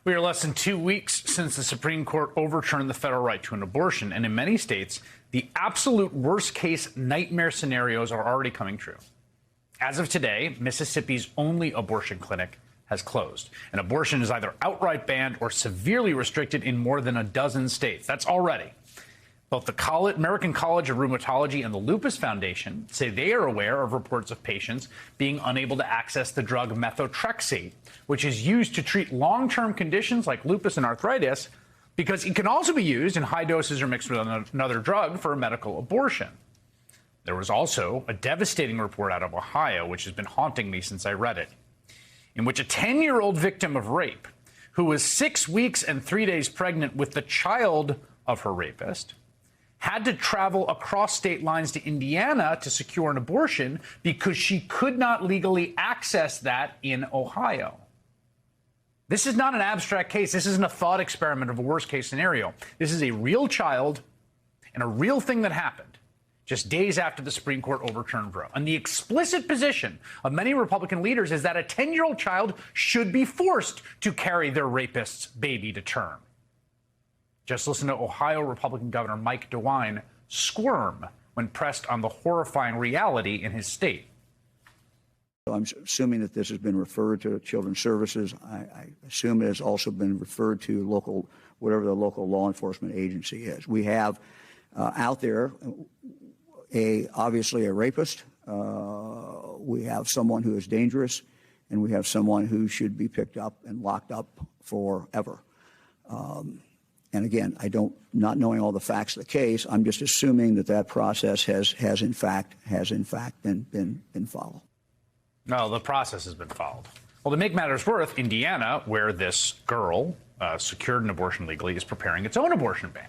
We are less than 2 weeks since the Supreme Court overturned the federal right to an abortion, and in many states, the absolute worst-case nightmare scenarios are already coming true. As of today, Mississippi's only abortion clinic has closed, and abortion is either outright banned or severely restricted in more than a dozen states. That's already. Both the American College of Rheumatology and the Lupus Foundation say they are aware of reports of patients being unable to access the drug methotrexate, which is used to treat long-term conditions like lupus and arthritis, because it can also be used in high doses or mixed with another drug for a medical abortion. There was also a devastating report out of Ohio, which has been haunting me since I read it, in which a 10-year-old victim of rape, who was 6 weeks and 3 days pregnant with the child of her rapist, had to travel across state lines to Indiana to secure an abortion because she could not legally access that in Ohio. This is not an abstract case. This isn't a thought experiment of a worst-case scenario. This is a real child and a real thing that happened just days after the Supreme Court overturned Roe. And the explicit position of many Republican leaders is that a 10-year-old child should be forced to carry their rapist's baby to term. Just listen to Ohio Republican Governor Mike DeWine squirm when pressed on the horrifying reality in his state. I'm assuming that this has been referred to Children's Services. I assume it has also been referred to local, whatever the local law enforcement agency is. We have out there obviously a rapist. We have someone who is dangerous, and we have someone who should be picked up and locked up forever. And again, not knowing all the facts of the case, I'm just assuming that process has in fact been followed. No, the process has been followed. Well, to make matters worse, Indiana, where this girl secured an abortion legally, is preparing its own abortion ban.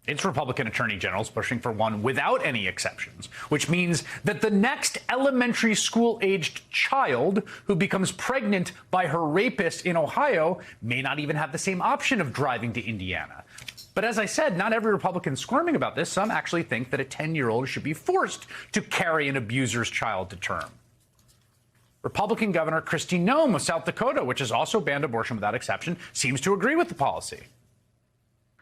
Its Republican attorney general is pushing for one without any exceptions, which means that the next elementary school-aged child who becomes pregnant by her rapist in Ohio may not even have the same option of driving to Indiana. But as I said, not every Republican is squirming about this. Some actually think that a 10-year-old should be forced to carry an abuser's child to term. Republican Governor Kristi Noem of South Dakota, which has also banned abortion without exception, seems to agree with the policy.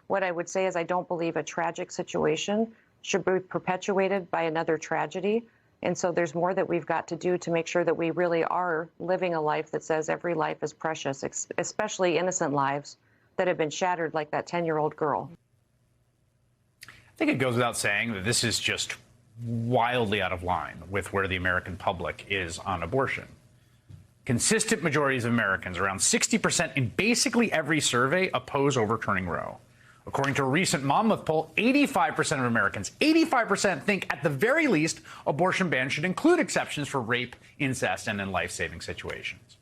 What I would say is I don't believe a tragic situation should be perpetuated by another tragedy. And so there's more that we've got to do to make sure that we really are living a life that says every life is precious, especially innocent lives that have been shattered like that 10-year-old girl. I think it goes without saying that this is just wildly out of line with where the American public is on abortion. Consistent majorities of Americans, around 60% in basically every survey, oppose overturning Roe. According to a recent Monmouth poll, 85% of Americans, 85% think at the very least abortion bans should include exceptions for rape, incest, and in life-saving situations.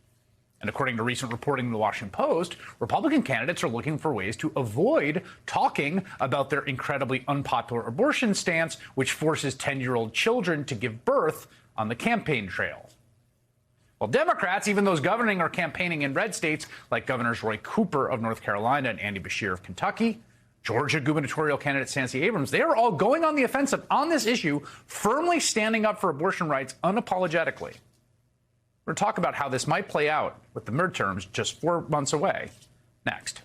And according to recent reporting in the Washington Post, Republican candidates are looking for ways to avoid talking about their incredibly unpopular abortion stance, which forces 10-year-old children to give birth on the campaign trail. Well, Democrats, even those governing or campaigning in red states like Governors Roy Cooper of North Carolina and Andy Beshear of Kentucky, Georgia gubernatorial candidate Stacey Abrams, they are all going on the offensive on this issue, firmly standing up for abortion rights unapologetically. We're going to talk about how this might play out with the midterms just 4 months away next.